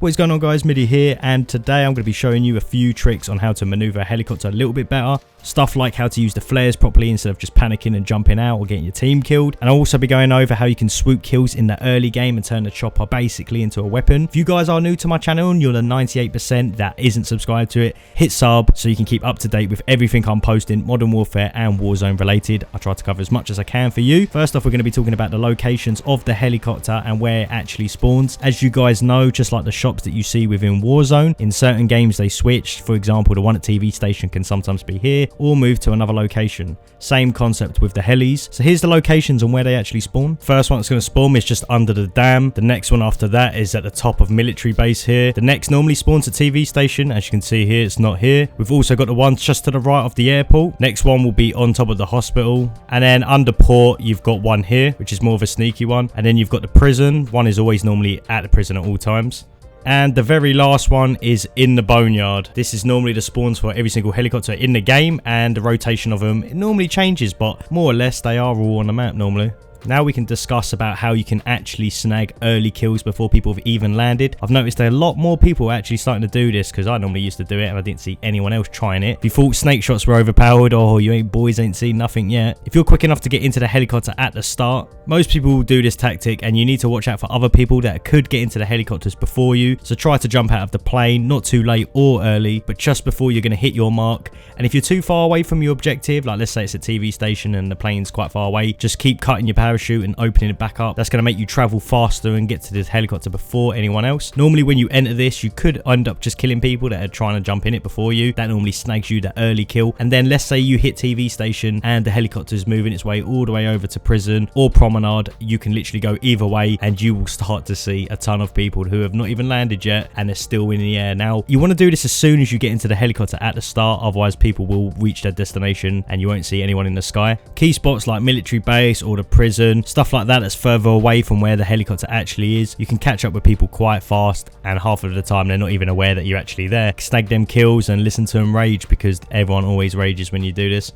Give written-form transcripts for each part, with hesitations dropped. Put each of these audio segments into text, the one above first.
What is going on, guys? Middi here, and today I'm going to be showing you a few tricks on how to maneuver a helicopter a little bit better. Stuff like how to use the flares properly instead of just panicking and jumping out or getting your team killed. And I'll also be going over how you can swoop kills in the early game and turn the chopper basically into a weapon. If you guys are new to my channel and you're the 98% that isn't subscribed to it, hit sub so you can keep up to date with everything I'm posting, Modern Warfare and Warzone related. I try to cover as much as I can for you. First off, we're going to be talking about the locations of the helicopter and where it actually spawns. As you guys know, just like the shops that you see within Warzone, in certain games they switch. For example, the one at TV station can sometimes be here or move to another location. Same concept with the helis. So here's the locations and where they actually spawn. First one that's going to spawn is just under the dam. The next one after that is at the top of military base here. The next normally spawns at TV station. As you can see here, it's not here. We've also got the ones just to the right of the airport. Next one will be on top of the hospital. And then under port, you've got one here, which is more of a sneaky one. And then you've got the prison. One is always normally at the prison at all times. And the very last one is in the boneyard. This is normally the spawns for every single helicopter in the game, and the rotation of them, it normally changes, but more or less they are all on the map normally. Now we can discuss about how you can actually snag early kills before people have even landed. I've noticed that a lot more people are actually starting to do this, because I normally used to do it and I didn't see anyone else trying it. If you thought snake shots were overpowered, or you boys ain't seen nothing yet. If you're quick enough to get into the helicopter at the start, most people will do this tactic, and you need to watch out for other people that could get into the helicopters before you. So try to jump out of the plane, not too late or early, but just before you're going to hit your mark. And if you're too far away from your objective, like let's say it's a TV station and the plane's quite far away, just keep cutting your parachute and opening it back up. That's going to make you travel faster and get to this helicopter before anyone else. Normally when you enter this, you could end up just killing people that are trying to jump in it before you. That normally snags you the early kill. And then let's say you hit TV station and the helicopter is moving its way all the way over to prison or promenade. You can literally go either way, and you will start to see a ton of people who have not even landed yet and they're still in the air. Now you want to do this as soon as you get into the helicopter at the start, otherwise people will reach their destination and you won't see anyone in the sky. Key spots like military base or the prison, stuff like that that's further away from where the helicopter actually is, you can catch up with people quite fast, and half of the time they're not even aware that you're actually there. Snag them kills and listen to them rage, because everyone always rages when you do this.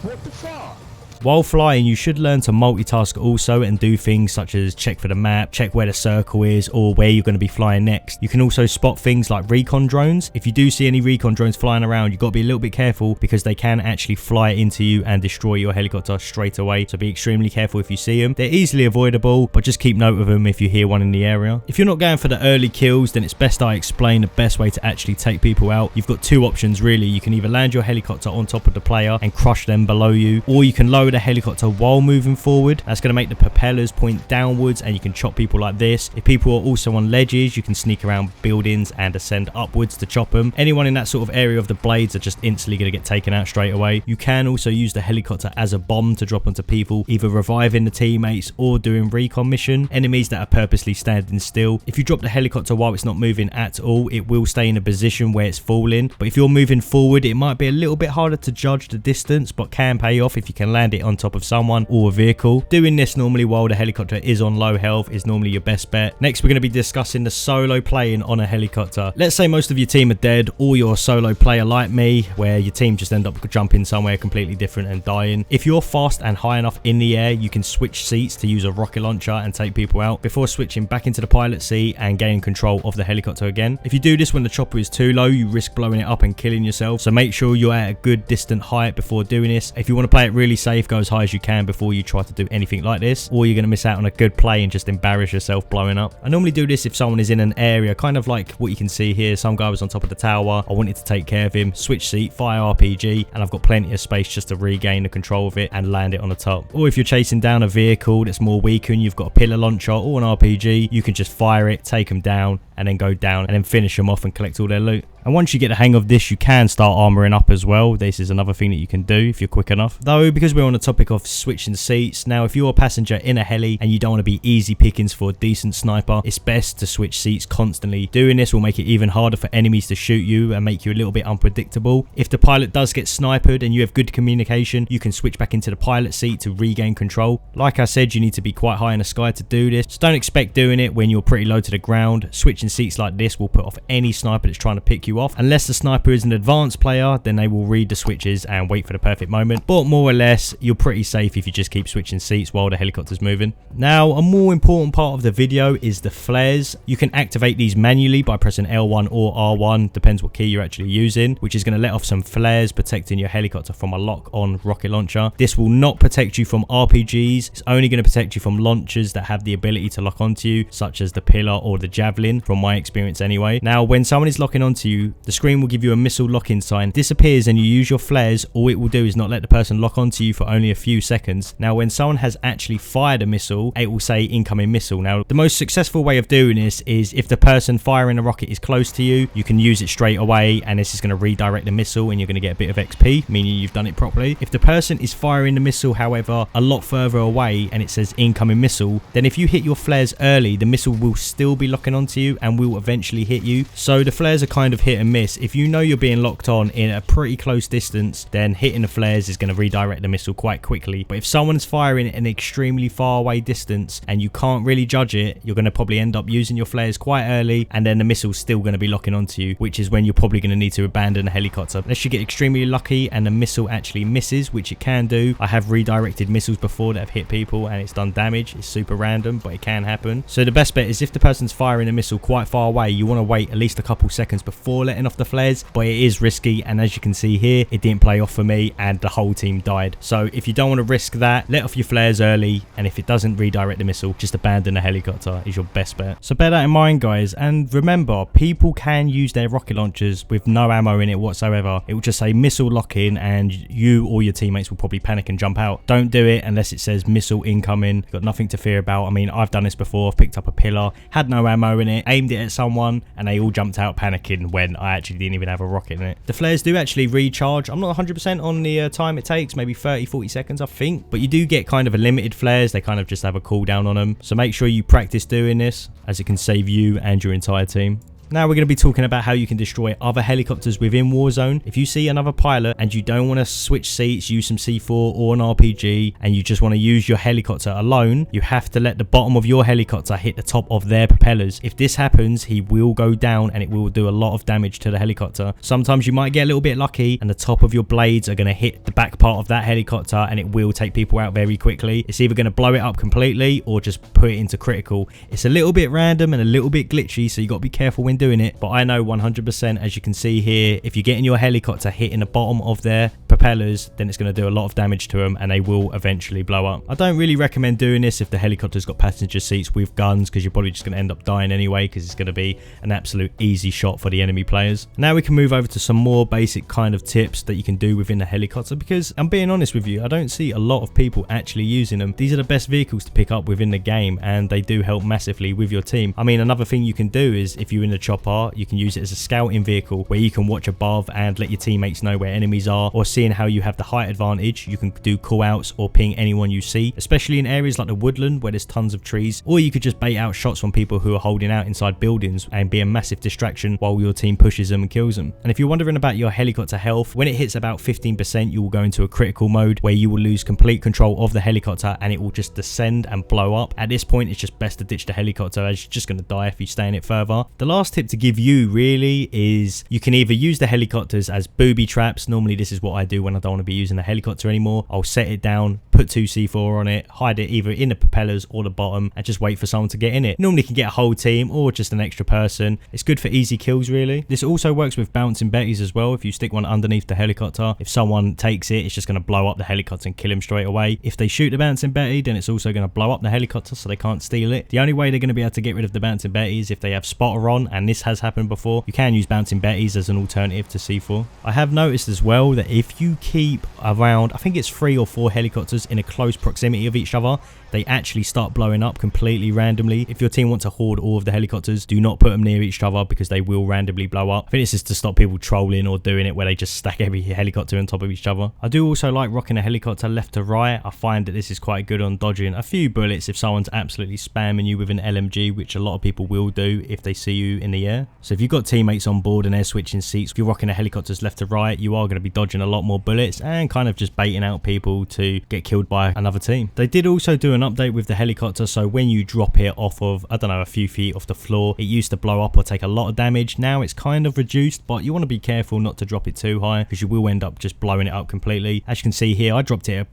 What the fuck? While flying, you should learn to multitask also and do things such as check for the map, check where the circle is or where you're going to be flying next. You can also spot things like recon drones. If you do see any recon drones flying around, you've got to be a little bit careful, because they can actually fly into you and destroy your helicopter straight away. So be extremely careful if you see them. They're easily avoidable, but just keep note of them if you hear one in the area. If you're not going for the early kills, then it's best I explain the best way to actually take people out. You've got two options really. You can either land your helicopter on top of the player and crush them below you, or you can lower the helicopter while moving forward. That's going to make the propellers point downwards and you can chop people like this. If people are also on ledges, you can sneak around buildings and ascend upwards to chop them. Anyone in that sort of area of the blades are just instantly going to get taken out straight away. You can also use the helicopter as a bomb to drop onto people, either reviving the teammates or doing recon mission. Enemies that are purposely standing still. If you drop the helicopter while it's not moving at all, it will stay in a position where it's falling. But if you're moving forward, it might be a little bit harder to judge the distance, but can pay off if you can land it on top of someone or a vehicle. Doing this normally while the helicopter is on low health is normally your best bet. Next, we're going to be discussing the solo playing on a helicopter. Let's say most of your team are dead, or you're a solo player like me, where your team just end up jumping somewhere completely different and dying. If you're fast and high enough in the air, you can switch seats to use a rocket launcher and take people out before switching back into the pilot seat and gaining control of the helicopter again. If you do this when the chopper is too low, you risk blowing it up and killing yourself. So make sure you're at a good distant height before doing this. If you want to play it really safe, go as high as you can before you try to do anything like this, or you're going to miss out on a good play and just embarrass yourself blowing up. I normally do this if someone is in an area, kind of like what you can see here. Some guy was on top of the tower. I wanted to take care of him, switch seat, fire RPG, and I've got plenty of space just to regain the control of it and land it on the top. Or if you're chasing down a vehicle that's more weaker and you've got a pillar launcher or an RPG, you can just fire it, take them down, and then go down and then finish them off and collect all their loot. And once you get the hang of this, you can start armoring up as well. This is another thing that you can do if you're quick enough. Though, because we're on the topic of switching seats, now if you're a passenger in a heli and you don't want to be easy pickings for a decent sniper, it's best to switch seats constantly. Doing this will make it even harder for enemies to shoot you and make you a little bit unpredictable. If the pilot does get sniped and you have good communication, you can switch back into the pilot seat to regain control. Like I said, you need to be quite high in the sky to do this. So don't expect doing it when you're pretty low to the ground. Switching seats like this will put off any sniper that's trying to pick you you off. Unless the sniper is an advanced player, then they will read the switches and wait for the perfect moment. But more or less, you're pretty safe if you just keep switching seats while the helicopter's moving. Now, a more important part of the video is the flares. You can activate these manually by pressing L1 or R1, depends what key you're actually using, which is going to let off some flares protecting your helicopter from a lock-on rocket launcher. This will not protect you from RPGs. It's only going to protect you from launchers that have the ability to lock onto you, such as the Pillar or the Javelin, from my experience anyway. Now, when someone is locking onto you, the screen will give you a missile lock-in sign. This appears and you use your flares. All it will do is not let the person lock onto you for only a few seconds. Now, when someone has actually fired a missile, it will say incoming missile. Now, the most successful way of doing this is if the person firing a rocket is close to you, you can use it straight away, and this is going to redirect the missile and you're going to get a bit of XP, meaning you've done it properly. If the person is firing the missile, however, a lot further away and it says incoming missile, then if you hit your flares early, the missile will still be locking onto you and will eventually hit you. So the flares are kind of hit and miss. If you know you're being locked on in a pretty close distance, then hitting the flares is going to redirect the missile quite quickly. But if someone's firing at an extremely far away distance and you can't really judge it, you're going to probably end up using your flares quite early, and then the missile's still going to be locking onto you, which is when you're probably going to need to abandon a helicopter. Unless you get extremely lucky and the missile actually misses, which it can do. I have redirected missiles before that have hit people and it's done damage. It's super random, but it can happen. So the best bet is if the person's firing a missile quite far away, you want to wait at least a couple seconds before letting off the flares, but it is risky, and as you can see here, it didn't play off for me and the whole team died. So if you don't want to risk that, let off your flares early, and if it doesn't redirect the missile, just abandon the helicopter is your best bet. So bear that in mind, guys, and remember, people can use their rocket launchers with no ammo in it whatsoever. It will just say missile lock in, and you or your teammates will probably panic and jump out. Don't do it unless it says missile incoming. You've got nothing to fear about. I mean, I've done this before. I've picked up a pillar, had no ammo in it, aimed it at someone, and they all jumped out panicking when I actually didn't even have a rocket in it. The flares do actually recharge. I'm not 100% on the time it takes, maybe 30-40 seconds I think, but you do get kind of a limited flares. They kind of just have a cooldown on them, so make sure you practice doing this, as it can save you and your entire team. Now we're going to be talking about how you can destroy other helicopters within Warzone. If you see another pilot and you don't want to switch seats, use some C4 or an RPG, and you just want to use your helicopter alone, you have to let the bottom of your helicopter hit the top of their propellers. If this happens, he will go down and it will do a lot of damage to the helicopter. Sometimes you might get a little bit lucky and the top of your blades are going to hit the back part of that helicopter and it will take people out very quickly. It's either going to blow it up completely or just put it into critical. It's a little bit random and a little bit glitchy, so you got to be careful when doing it, but I know 100%, as you can see here, if you're getting your helicopter hitting the bottom of their propellers, then it's going to do a lot of damage to them and they will eventually blow up. I don't really recommend doing this if the helicopter's got passenger seats with guns, because you're probably just going to end up dying anyway, because it's going to be an absolute easy shot for the enemy players. Now we can move over to some more basic kind of tips that you can do within the helicopter, because I'm being honest with you, I don't see a lot of people actually using them. These are the best vehicles to pick up within the game and they do help massively with your team. I mean, another thing you can do is if you're in the chopper, you can use it as a scouting vehicle where you can watch above and let your teammates know where enemies are, or seeing how you have the height advantage, you can do call outs or ping anyone you see, especially in areas like the woodland where there's tons of trees, or you could just bait out shots from people who are holding out inside buildings and be a massive distraction while your team pushes them and kills them. And if you're wondering about your helicopter health, when it hits about 15%, you will go into a critical mode where you will lose complete control of the helicopter and it will just descend and blow up. At this point, it's just best to ditch the helicopter, as you're just going to die if you stay in it further. The last tip to give you really is you can either use the helicopters as booby traps. Normally this is what I do when I don't want to be using the helicopter anymore. I'll set it down, put 2 C4 on it, hide it either in the propellers or the bottom, and just wait for someone to get in it. Normally you can get a whole team or just an extra person. It's good for easy kills really. This also works with bouncing Bettys as well. If you stick one underneath the helicopter, if someone takes it, it's just going to blow up the helicopter and kill him straight away. If they shoot the bouncing Betty, then it's also going to blow up the helicopter so they can't steal it. The only way they're going to be able to get rid of the bouncing Betty is if they have spotter on, and this has happened before. You can use bouncing Bettys as an alternative to C4. I have noticed as well that if you keep around, I think it's 3 or 4 helicopters in a close proximity of each other, they actually start blowing up completely randomly. If your team want to hoard all of the helicopters, do not put them near each other because they will randomly blow up. I think this is to stop people trolling or doing it where they just stack every helicopter on top of each other. I do also like rocking a helicopter left to right. I find that this is quite good on dodging a few bullets if someone's absolutely spamming you with an LMG, which a lot of people will do if they see you in the air. So if you've got teammates on board and they're switching seats, if you're rocking a helicopters left to right, you are going to be dodging a lot more bullets and kind of just baiting out people to get killed by another team. They did also do an an update with the helicopter, so when you drop it off of, I don't know, a few feet off the floor, it used to blow up or take a lot of damage. Now it's kind of reduced, but you want to be careful not to drop it too high because you will end up just blowing it up completely. As you can see here, I dropped it at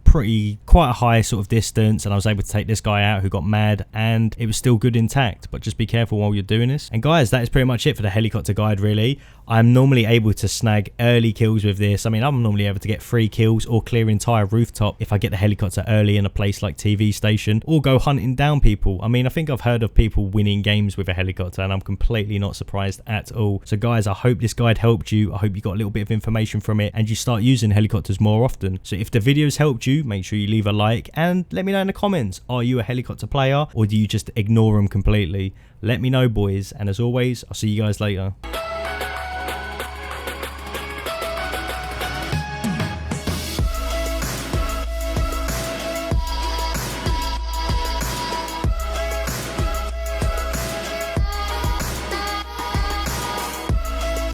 quite a high sort of distance, and I was able to take this guy out who got mad, and it was still good intact. But just be careful while you're doing this. And guys, that is pretty much it for the helicopter guide, really. I'm normally able to snag early kills with this. I mean, I'm normally able to get 3 kills or clear entire rooftop if I get the helicopter early in a place like TV station, or go hunting down people. I mean, I think I've heard of people winning games with a helicopter, and I'm completely not surprised at all. So guys, I hope this guide helped you. I hope you got a little bit of information from it and you start using helicopters more often. So if the video's helped you, make sure you leave a like and let me know in the comments, are you a helicopter player or do you just ignore them completely? Let me know, boys, and as always, I'll see you guys later.